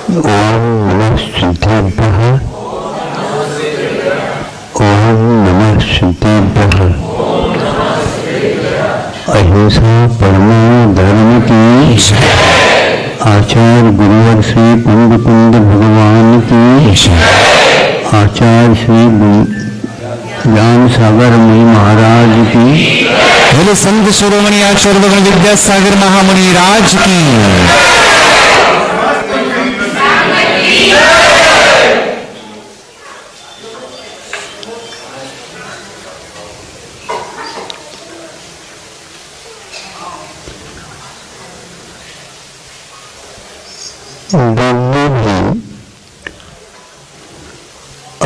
ओम नमः सिद्धेभ्यः। ओम नमः सिद्धेभ्यः। अहिंसा परमो धर्म की। आचार्य गुरुवर श्री कुंद भगवान की। आचार्य श्री ज्ञान सागर मुनि महाराज की। बोले संत शिरोमणि आचार्य भगवान विद्यासागर महामुनि राज की। बिल्ली भी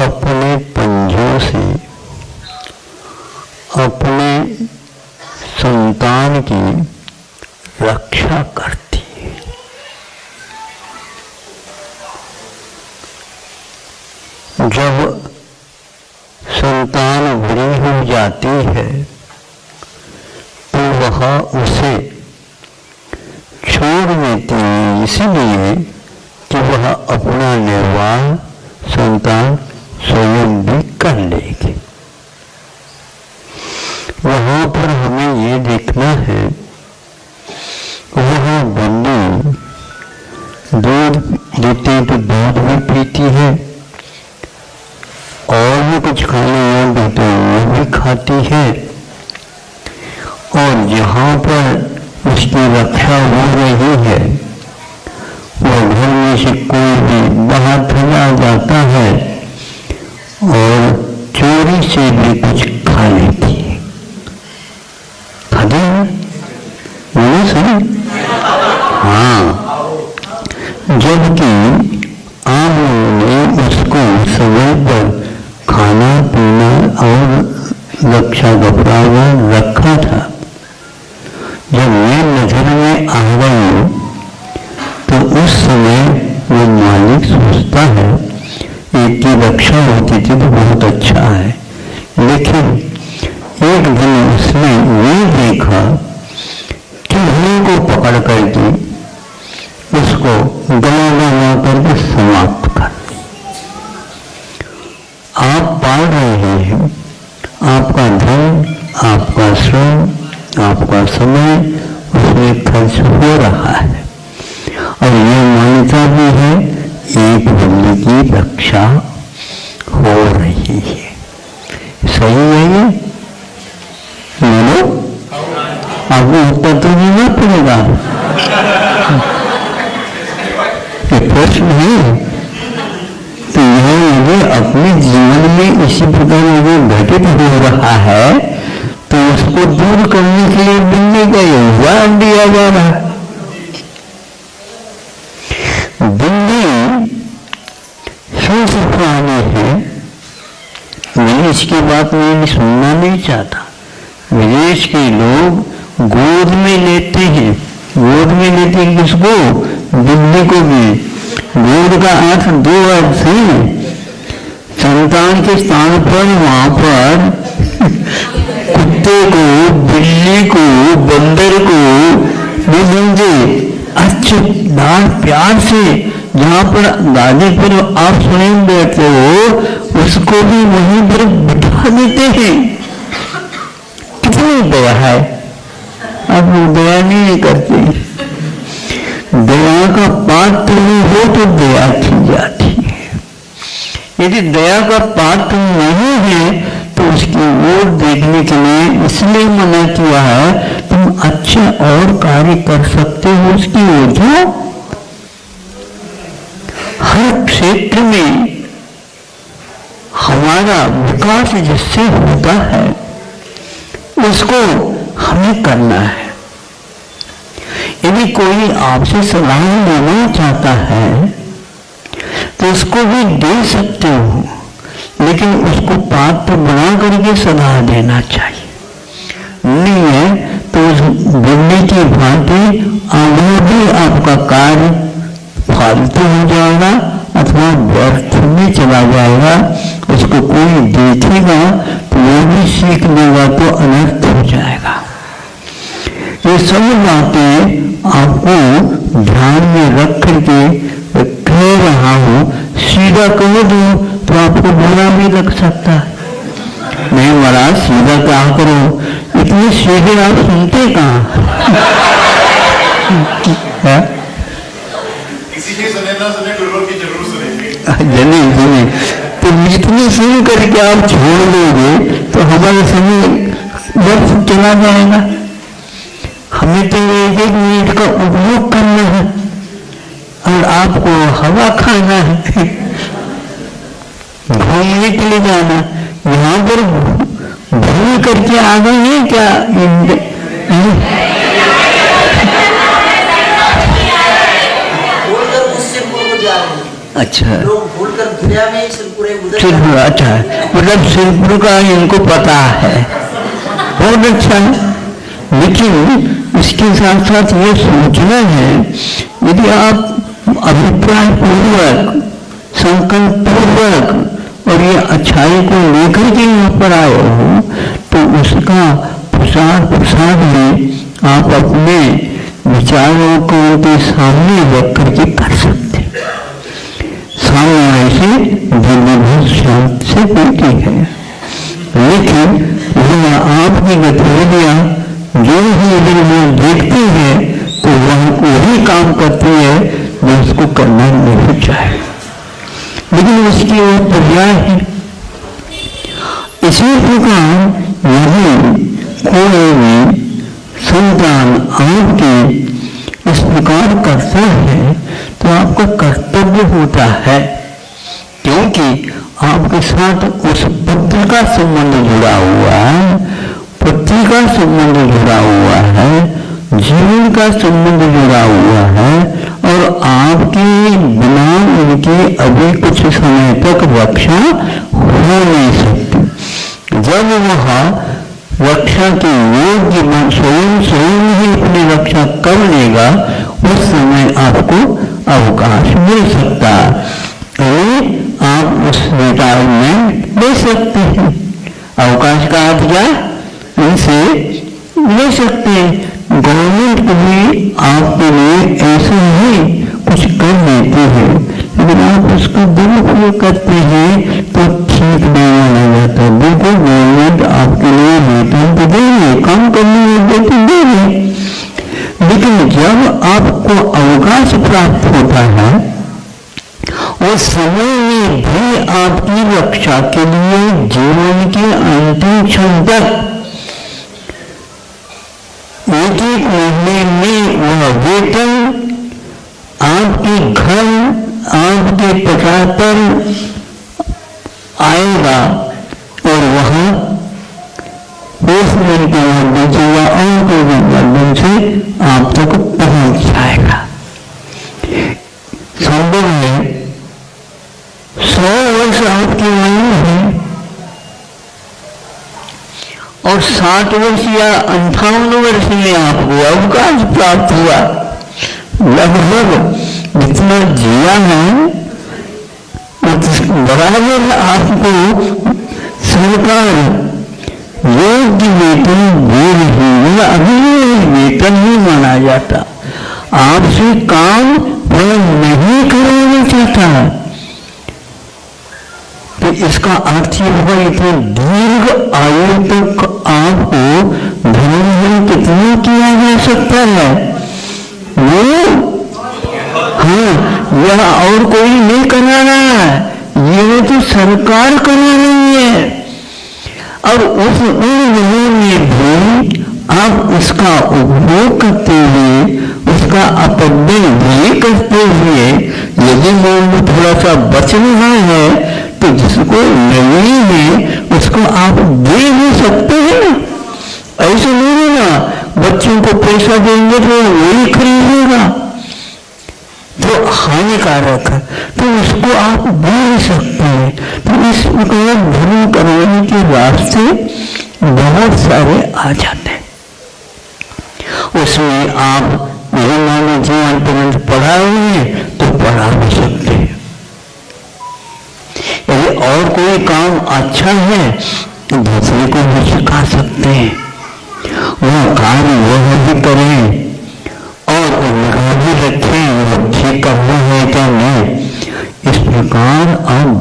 अपने पंजों से अपने संतान की रक्षा करती है। जब संतान बड़ी हो जाती है तो वह उसे छोड़ देती है, इसलिए कि वह अपना निर्वाह संतान स्वयं भी कर लेगी। वहाँ पर हमें ये देखना है, वह बिल्ली दूध देती है तो दूध भी पीती है और भी कुछ खाने योग्य तो वो भी खाती है। और जहाँ पर उसकी रक्षा हो रही है वो घर में से कोई भी बाहर चला जाता है और चोरी से भी कुछ खा लेती है। खाते हैं बोलो सही। हाँ, जबकि आप लोगों ने उसको समय पर खाना पीना और रक्षा कपड़ा रखा था। जब ये नजर में आ गई तो उस समय वो मालिक सोचता है एक की रक्षा होती थी तो बहुत अच्छा है, लेकिन एक दिन उसने ये देखा कि घोड़े को पकड़ करके उसको गला लगा करके समाप्त कर दी। आप पाल रहे हैं, आपका धन, आपका श्रम, आपका समय उसमें खर्च हो रहा है और यह मान्यता भी है एक बिल्ली की रक्षा हो रही है। सही है ये? बोलो, आपको उत्तर तो देना पड़ेगा। ये प्रश्न है तो यह मुझे अपने जीवन में इसी प्रकार जो घटित हो रहा है तो उसको दूर करने के लिए बिल्ली का योगदान दिया जा रहा है। बिल्ली शुद्ध प्राणी है, विदेश की बात मैं सुनना नहीं चाहता। विदेश के लोग गोद में लेते हैं, गोद में लेते हैं किसको? बिल्ली को भी। गोद का अर्थ दो अर्थ है, संतान के स्थान पर वहां पर कुत्ते को, बिल्ली को, बंदर को समझे अच्छे लाड प्यार से जहाँ पर गादी पर आप स्वयं बैठते हो उसको भी वहीं पर बिठा देते हैं। कितनी दया है, आप लोग दया नहीं करते। दया का पात्र नहीं हो तो दया की जाती है। यदि दया का पात्र नहीं है तो उसकी ओर देखने के लिए इसलिए मना किया है, तुम अच्छे और कार्य कर सकते हो उसकी ओर जाओ। हर क्षेत्र में हमारा विकास जिससे होता है उसको हमें करना है। यदि कोई आपसे सलाह लेना चाहता है तो उसको भी दे सकते हो, लेकिन उसको पात्र बना करके सलाह देना चाहिए। नहीं है तो उस बिल्ली की भांति आगे भी आपका कार्य फालतू हो जाएगा अथवा व्यर्थ में चला जाएगा। उसको कोई देखेगा तो वो भी सीख लेगा तो अनर्थ हो जाएगा। ये सब बातें आपको ध्यान में रख करके कह दूं तो आपको बुरा भी लग सकता है। नहीं महाराज सीधा कहा करो, इतनी सीधे आप सुनते कहाँ? जनी तो इतनी सुन करके आप छोड़ दोगे तो हमारे समय वक्त चला जाएगा। हमें तो एक एक मिनट का उपयोग करना है और आपको हवा खाना है, घूमने के लिए जाना। यहाँ पर भूल करके आ गए हैं क्या? अच्छा लोग भूलकर दुनिया में सिरपुर अच्छा है, मतलब सिरपुर का इनको पता है, बहुत अच्छा है। लेकिन इसके साथ साथ ये सोचना है, यदि आप अभिप्राय पूर्वक संकल्प पूर्वक और ये अच्छाई को लेकर के यहाँ पर आए हो तो उसका प्रसाद में आप अपने विचारों को उनके सामने रख करके कर सकते हैं। सामने ऐसे बहुत शांत से होती है, लेकिन वह आपकी गतिविधियां जो ही यदि वो देखते हैं तो वह वही काम करती है जो उसको करना नहीं चाहे, लेकिन उसकी वो पर्याय है। इसी प्रकार यदि कोई भी संतान आपके इस प्रकार करता है तो आपका कर्तव्य होता है, क्योंकि आपके साथ उस पुत्र का संबंध जुड़ा हुआ है, पति का संबंध जुड़ा हुआ है, जीवन का संबंध जुड़ा हुआ है और आपके बिना उनके अभी कुछ समय तक रक्षा हो नहीं सकती। जब वह रक्षा के योग्य स्वयं ही अपनी रक्षा कर लेगा उस समय आपको अवकाश मिल सकता है और आप उस रिटायरमेंट ले सकते हैं। अवकाश का अर्थ क्या? इनसे ले सकते हैं। गवर्नमेंट भी आपके लिए ऐसा ही कुछ कर देती है, लेकिन आप उसका दुरुपयोग करते हैं तो ठीक नहीं माना जाता। देखो गवर्नमेंट आपके लिए वेतन तो देंगे, काम करने में वेतन देंगे, लेकिन जब आपको अवकाश प्राप्त होता है उस समय में भी आपकी रक्षा के लिए जीवन के अंतिम क्षण तक एक एक महीने में वह वेतन आपके घर आपके पता पर आएगा और वह पोस्टमैन के माध्यम से या और कोई माध्यम से आप तक पहुंच जाएगा। संभव है 100 वर्ष आपकी आयु है और 60 वर्ष या 58 वर्ष में आपको अवकाश प्राप्त हुआ। लगभग जितना जिया है बराबर आपको सरकार योग्य वेतन दे रही है। अभी वेतन ही माना जाता, आपसे काम वह नहीं कराना चाहता, तो इसका अर्थ ये होगा इतने दीर्घ आयु तक आपको धन कितना किया जा सकता है वो, हाँ, यह और कोई नहीं करा रहा है, ये तो सरकार करा रही है। और उस उम्र में भी आप उसका उपयोग करते हुए उसका अपव्यय भी करते हुए यदि मन में थोड़ा सा बच रहा है तो जिसको नहीं है उसको आप दे भी सकते हैं। ऐसे नहीं है ना, बच्चों को पैसा देंगे तो वही खरीदेगा तो हानिकारक है, तो उसको आप दे सकते हैं। तो इस प्रकार धर्म करने के रास्ते बहुत सारे आ जाते हैं। उसमें आप मानव जीवन पर्यंत पढ़ा हुए हैं तो पढ़ा भी सकते हैं। यदि और कोई काम अच्छा है तो दूसरे को भी सिखा सकते हैं, वह कार्य वह भी करें और निगाह भी रखें ठीक करना है क्या नहीं। इस प्रकार आप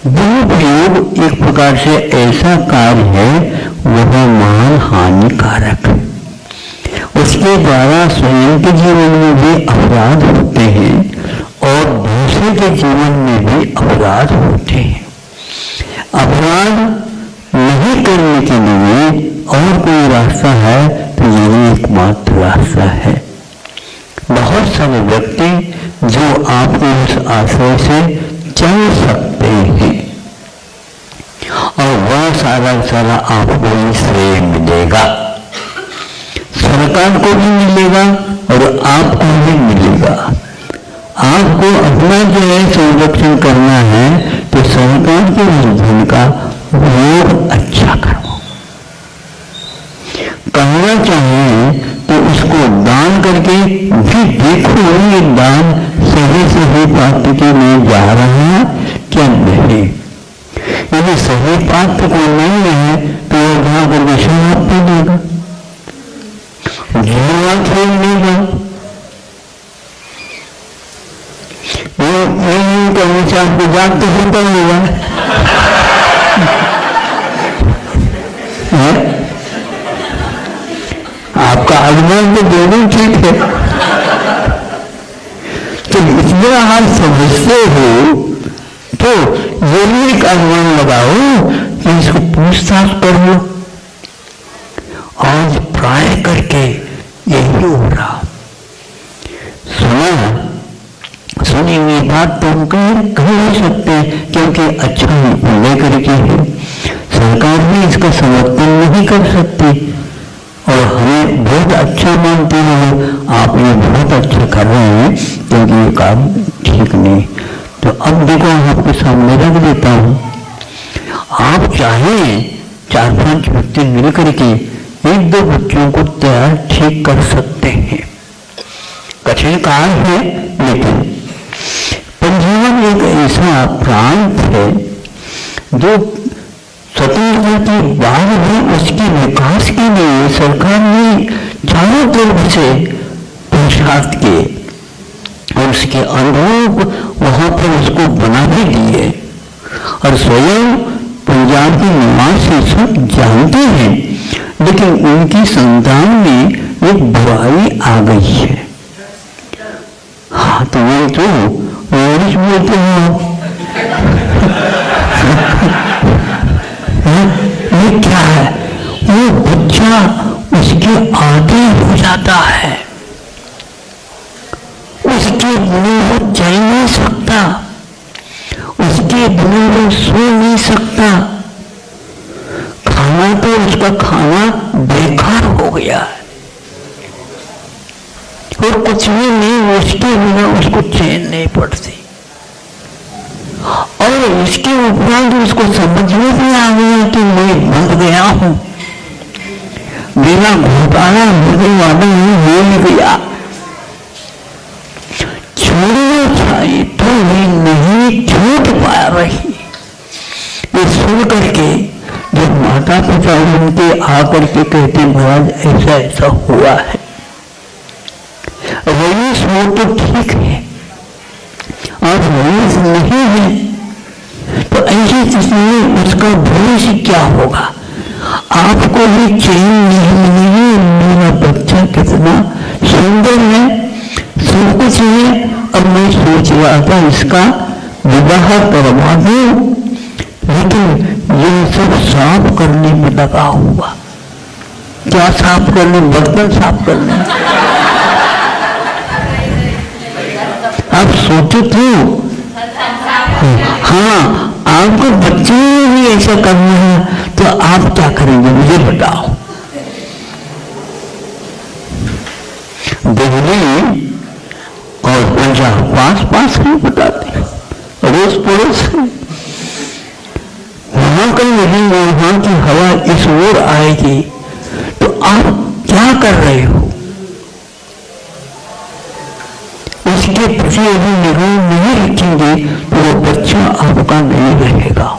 दुरुपयोग एक प्रकार से ऐसा कार्य है वह महान हानिकारक है। उसके द्वारा स्वयं के जीवन में भी अपराध होते हैं और दूसरे के जीवन में भी अपराध होते हैं। अपराध नहीं करने के लिए और कोई रास्ता है तो यही एकमात्र रास्ता है। बहुत सारे व्यक्ति जो आपको उस आश्रय से चल सकते हैं और वह सारा आपको ही श्रेय मिलेगा, सरकार को भी मिलेगा और आपको भी मिलेगा। आपको अपना जो है संरक्षण करना है तो सरकार के धन का उपयोग अच्छा करो। कहना चाहिए तो उसको दान करके भी देखो ये दान सही पात्र के लिए जा रहा है क्या नहीं। यदि सही पात्र को नहीं है तो वह जा करके शराब पी देगा, जुआ खेल लेगा। वो नहीं करने से आपको जाग तो होता होगा। आपका अनुमान तो दोनों ठीक है। तो इतना आप समझते हो तो जरूर एक अनुमान लगाओ कि इसको पूछताछ कर लो। आज प्राय करके यही हो रहा। सुनी हुई बात तो हम कह नहीं सकते क्योंकि अच्छा लेकर के है, सरकार भी इसका समर्थन नहीं कर सकती और हमें बहुत अच्छा मानते हैं आप ये बहुत अच्छा कर रहे हैं क्योंकि ये काम ठीक नहीं। तो अब देखो आपके सामने रख देता हूँ, आप चाहें 4-5 व्यक्ति मिल करके 1-2 बच्चों को तैयार ठीक कर सकते हैं। कठिन काम है लेकिन पंजीवन एक ऐसा प्रांत है जो स्वतंत्रता के बाद भी उसके विकास के लिए सरकार ने चारों तरफ से पुरुषार्थ किए और उसके अनुरूप वहां पर उसको बना भी दिए और स्वयं पंजाब के निवासी सब जानते हैं। लेकिन उनकी संतान में एक बुराई आ गई है। हाँ तो वही तो इंग्लिश बोलते हैं ये क्या है, वो बच्चा उसके आदि हो जाता है, उसके बिना वो चल नहीं सकता, उसके बिना वो सो नहीं सकता, खाना तो उसका खाना बेकार हो गया है और कुछ भी नहीं, उसके बिना उसको चैन नहीं पड़ती। और इसके उपरांत उसको समझ में भी आ गया कि मैं बंध गया हूं, मेरा घोटाला होने वाला मिल गया, छोड़ना चाहिए तो भी नहीं छूट पा रही। ये सुन करके जब माता पिता उनके आकर के कहते महाराज ऐसा ऐसा हुआ है, रईस हो तो ठीक है और रईस नहीं है तो ऐसी स्थिति में उसका भविष्य क्या होगा। आपको भी चैन नहीं मिलेगी, मेरा बच्चा कितना सुंदर है, सब कुछ है, अब मैं सोच रहा था इसका विवाह करवा दूं, लेकिन ये सब साफ करने में लगा हुआ। क्या साफ करने? बर्तन साफ करने। आप सोचो तो हाँ आपको बच्चे भी ऐसा करना है तो आप क्या करेंगे मुझे बताओ। दिल्ली और पंजाब पास नहीं बताते, रोज पड़ोस वहां कहीं नहीं, वहां की हवा इस ओर आएगी तो आप क्या कर रहे हो, उसके प्रति अभी निगाह नहीं रखेंगे तो वो बच्चा आपका नहीं रहेगा।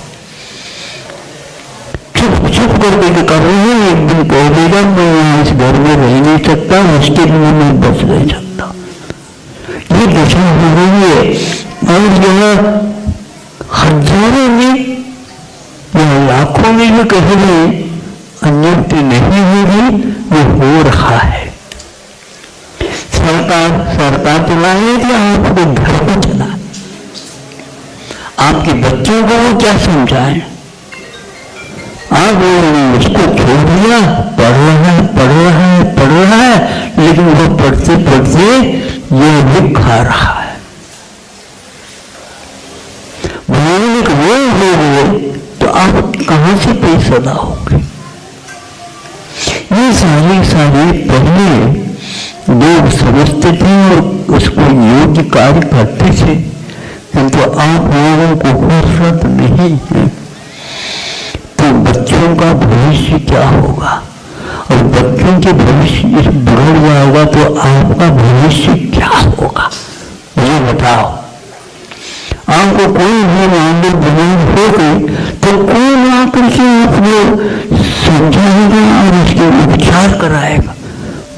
चुप करके कर रहे हैं, एक दिन कह देगा मैं यहाँ इस घर में रह नहीं सकता, उसके बिना मैं बच नहीं सकता। ये दशा हो रही है और यह हजारों में में भी कहीं भी अन्योक्ति नहीं होगी, वो हो रहा है। सरकार चलाए कि आपके घर को चला, आपके बच्चों को वो क्या समझाए? आप उसको छोड़ दिया, पढ़ रहा है, लेकिन वो पढ़ते पढ़ते ये भी खा रहा है। भौगोलिक वो हो गए तो आप कहां से पैसा लाओगे? ये सारे पहले लोग समझते थे और उसको योग्य कार्य करते थे, किंतु आप लोगों को फुर्सत नहीं है। तो बच्चों का भविष्य क्या होगा? और बच्चों के भविष्य इस बिगड़ जाएगा तो आपका भविष्य क्या होगा? ये बताओ। आपको कोई भी मामले बीमार हो गई तो कौन आकर के आपको समझाएगा और उसके उपचार कराएगा?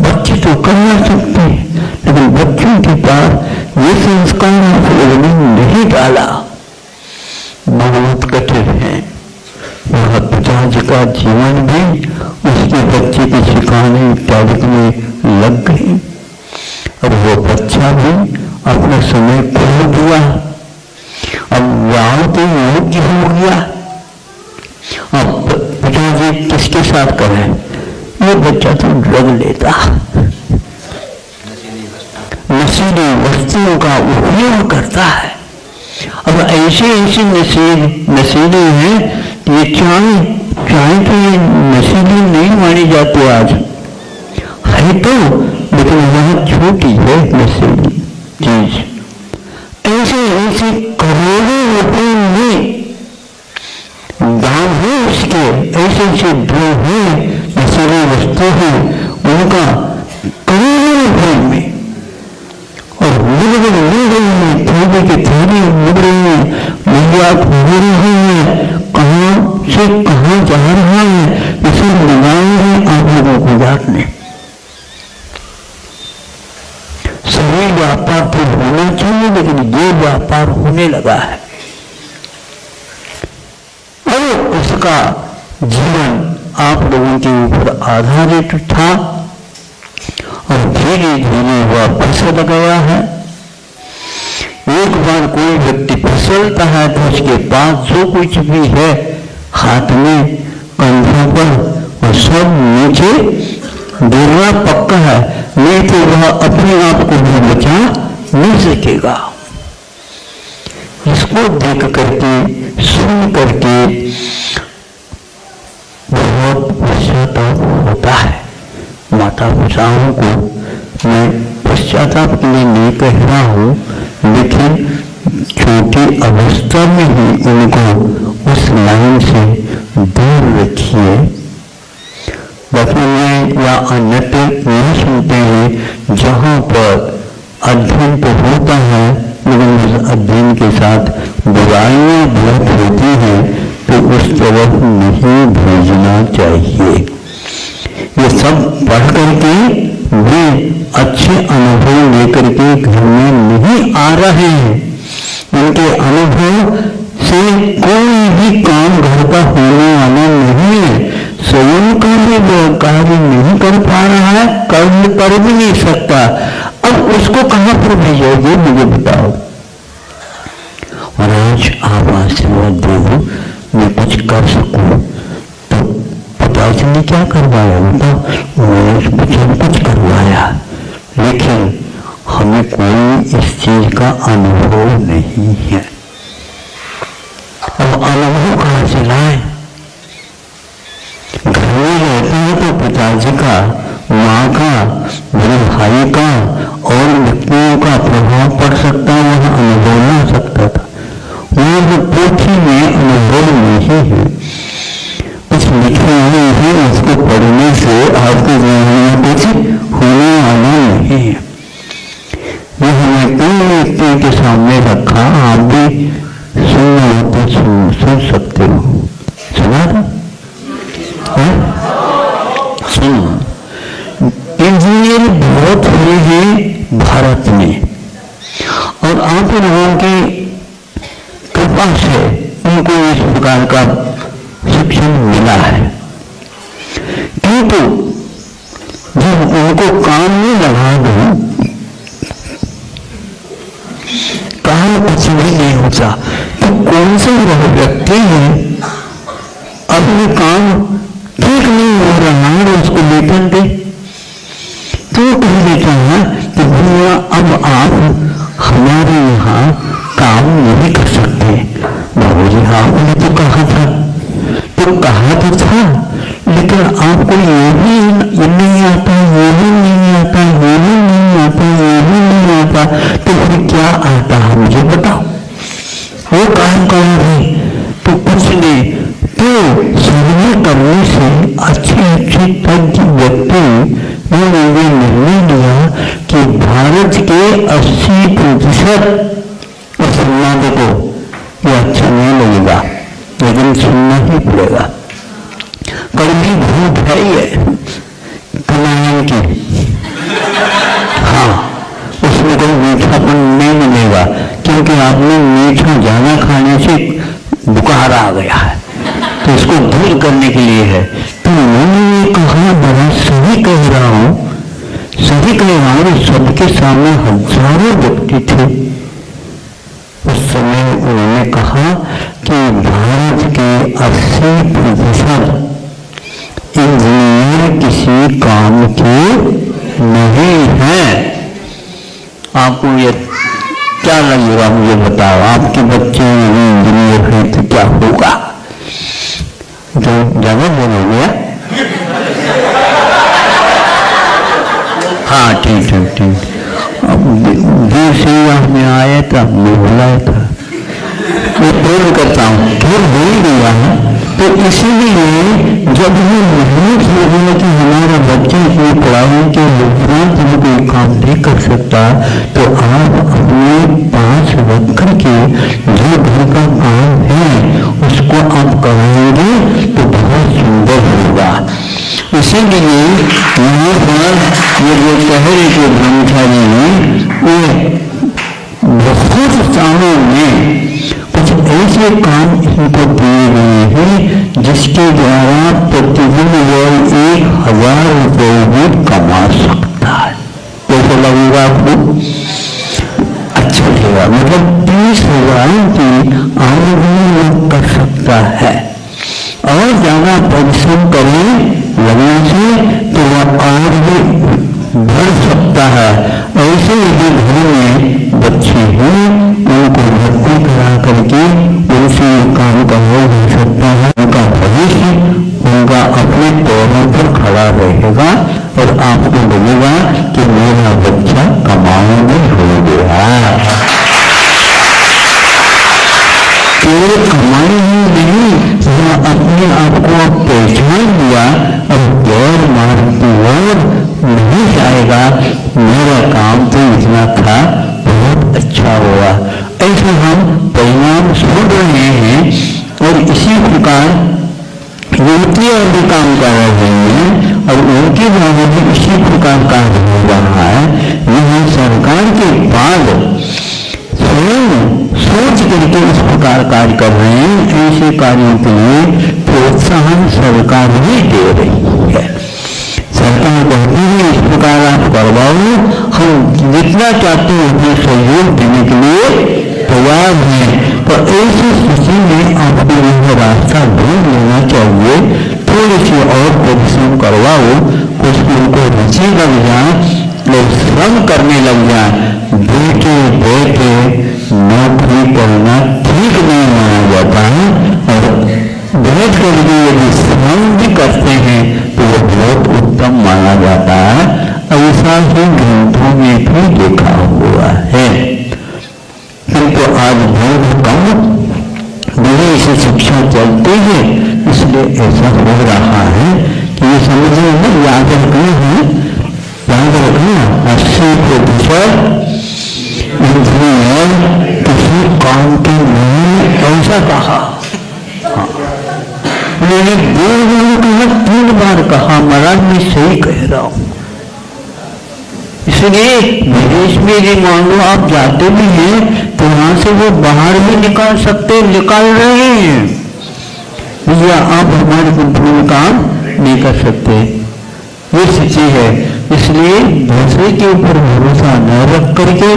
बच्चे तो कर ना सकते हैं, लेकिन बच्चों के पास ये संस्कार आपने नहीं डाला, बहुत कठिन है। वह पिताजी का जीवन भी उसके बच्चे के सिखाने इत्यादि में लग गई, और वो बच्चा भी अपना समय खो दिया। अब वहां तो योग्य हो गया, अब पिताजी किसके साथ करें? ये बच्चा तो ड्रग लेता, नशीली वस्तुओं का उपयोग करता है। अब ऐसे नशीले हैं, ये चाय तो ये नशीली नहीं मानी जाती आज है तो, लेकिन वह छोटी है नशीली चीज। ऐसे करोड़ों रुपए में दाम है उसके, ऐसे द्रव्य है, नशीली वस्तु है, उनका करोड़ों रुपए में, और थोड़े के थोड़े मुद्रे में महिला हो रही है, कहाँ से कहाँ जा रहा है, इसे लगाएंगे आप लोगों को जाटने। सभी व्यापार तो होना चाहिए, लेकिन ये व्यापार होने लगा है। और उसका जीवन आप लोगों के ऊपर आधारित था, और धीरे धीरे वह फिसल गया है। एक बार कोई व्यक्ति फिसलता है तो उसके पास जो कुछ भी है हाथ में, कंधों पर, और सब नीचे गिरना पक्का है, नहीं तो वह अपने आप को भी बचा नहीं सकेगा। इसको देख करके, सुन करके बहुत पश्चाताप होता है। माता पिताओं को मैं पश्चाताप के लिए नहीं कह रहा हूँ, लेकिन छोटी अवस्था में ही उनको उस लाइन से दूर रखिए। बचपन में या अन्यत्र नहीं सुनते हैं, जहाँ पर अध्ययन तो होता है, लेकिन उस अध्ययन के साथ बुराइयां बहुत होती हैं, तो उस तरफ नहीं भेजना चाहिए। ये सब पढ़ करके वे अच्छे अनुभव लेकर के घर में नहीं आ रहे हैं। उनके अनुभव से कोई भी काम घर का होने वाला नहीं है। स्वयं का भी वो कार्य नहीं कर पा रहा है, कर भी नहीं सकता। अब उसको कहां पर भेजोगे, मुझे बताओ। और आज आप आशीर्वाद दो, मैं कुछ कर सकूं। तो पिताजी ने क्या करवाया? उन्होंने सब कुछ करवाया, लेकिन हमें कोई इस चीज का अनुभव नहीं है। अब अनुभव कहां से लाए? घर में रहते हैं तो पिताजी का, माँ का, मेरे भाई का और व्यक्तियों का प्रभाव पड़ सकता है, वह अनुभव नहीं हो सकता था। वह जो पोथी में अनुभव नहीं है, कुछ लिखे हुए हैं, उसको पढ़ने से आपके जीवन में कुछ होने वाला नहीं है। ये हमने कई व्यक्तियों के सामने रखा, आप भी सुनना हो तो सुन सकते हो। सुना था? सुनो, इंजीनियर बहुत हुए हैं भारत में, और आप लोगों की कृपा से उनको इस प्रकार का शिक्षण मिला है, किंतु जब उनको काम में लगा दो, काम कुछ भी नहीं होता, तो कौन सा वह व्यक्ति है अपने काम ठीक नहीं हो रहा है उसको वेतन दे, तो कह देता है कि भैया अब आप हमारे यहाँ काम नहीं कर सकते। बाबू जी आपने तो कहा था, लेकिन आपको ये भी नहीं आता, ये भी नहीं आता, ये भी नहीं आता, ये भी नहीं आता, तो फिर क्या आता है मुझे बताओ। वो काम करो भाई, तो कुछ नहीं, तो सर्वे करने से अच्छे तज्ञ व्यक्ति ने निर्णय लिया कि भारत के 80% और सुनना देखो ये अच्छा नहीं लगेगा, लेकिन सुनना ही पड़ेगा। कड़वी भूख है ये कलायन की, हाँ उसमें कोई मीठापन नहीं मिलेगा, क्योंकि आपने मीठा ज्यादा खाने से बुखार आ गया है, तो इसको दूर करने के लिए है। तो मैंने ये कहा बड़ा सही कह रहा हूँ, सही कह रहा हूँ। सबके सामने हजारों व्यक्ति थे उस समय। उन्होंने कहा कि भारत के 80% इंजीनियर किसी काम के नहीं है। आपको ये क्या लगेगा मुझे बताओ, आपके बच्चे इंजीनियर हैं तो क्या होगा? जो ज्यादा बोलोगे? हाँ ठीक ठीक ठीक। अब दूर से आपने आया था, मैं बुलाया था, मैं प्रेम करता हूँ, फिर बोल दिया है। तो इसीलिए जब ये मेहनत हो गया कि हमारा बच्चा को पढ़ाने के उपरांत हम कोई काम नहीं कर सकता, तो आप अपने पास रख करके जो घर का काम है उसको आप कराएंगे तो बहुत सुंदर होगा। इसीलिए यहाँ पर ये जो कह रहे थे ब्रह्मचारी ने, बहुत सालों में कुछ ऐसे काम इनको दिए गए हैं जिसके द्वारा प्रतिदिन वह 1000 रुपये भी कमा सकता है। कैसे लगेगा आपको? अच्छा लगेगा, मतलब 30,000 की आमदनी कर सकता है। और ज्यादा परिश्रम करें लगने से तो वह और भी बढ़ सकता है। ऐसे ही घर में बच्चे हैं उनको भर्ती करा करके उनसे काम करवा जा सकता है। उनका भविष्य उनका अपने पैरों पर खड़ा रहेगा और आपको लगेगा कि मेरा बच्चा कमाने में हो गया। केवल कमाई ही नहीं, वह अपने आप को पहचान लिया, अब गैर मार्ग की ओर नहीं जाएगा। मेरा काम तो इतना था, बहुत अच्छा हुआ। ऐसे हम परिणाम सुन रहे हैं और इसी प्रकार युवतियां भी काम कर रही हैं और उनके द्वारा भी इसी प्रकार कार्य हो रहा है। यह सरकार के बाद स्वयं सोच करके इस प्रकार कार्य कर रहे हैं। ऐसे कार्यों के लिए प्रोत्साहन सरकार ही दे रही है। सरकार कहती है इस प्रकार आप करवाओ, हम जितना चाहते हैं उतना सहयोग देने के लिए तैयार हैं। तो ऐसी स्थिति में आपको यह रास्ता ढूंढ लेना चाहिए। थोड़ी सी और परिश्रम करवाओ, कुछ उनको रुचि लग जाए और श्रम करने लग जाए। बैठे बैठे नौकरी करना ठीक नहीं माना जाता है, और बैठ करके यदि श्रम भी करते हैं तो वह बहुत उत्तम माना जाता है। ऐसा ही ग्रंथों में भी देखा हुआ है। किंतु आज बहुत कम विदेश शिक्षा चलती है, इसलिए ऐसा हो रहा है कि ये समझिए ना, याद रखना है, याद रखना 80% इंजीनियर किसी काम के नहीं, ऐसा कहा। मैंने 2 बार कहा, 3 बार कहा, महाराज मैं सही कह रहा हूं। इसलिए विदेश में यदि मान लो आप जाते भी हैं तो वहां से वो बाहर भी निकाल सकते, निकाल रहे हैं। भैया आप हमारी कंपनी में काम नहीं कर सकते। ये सच्ची है। इसलिए दूसरे के ऊपर भरोसा न रख करके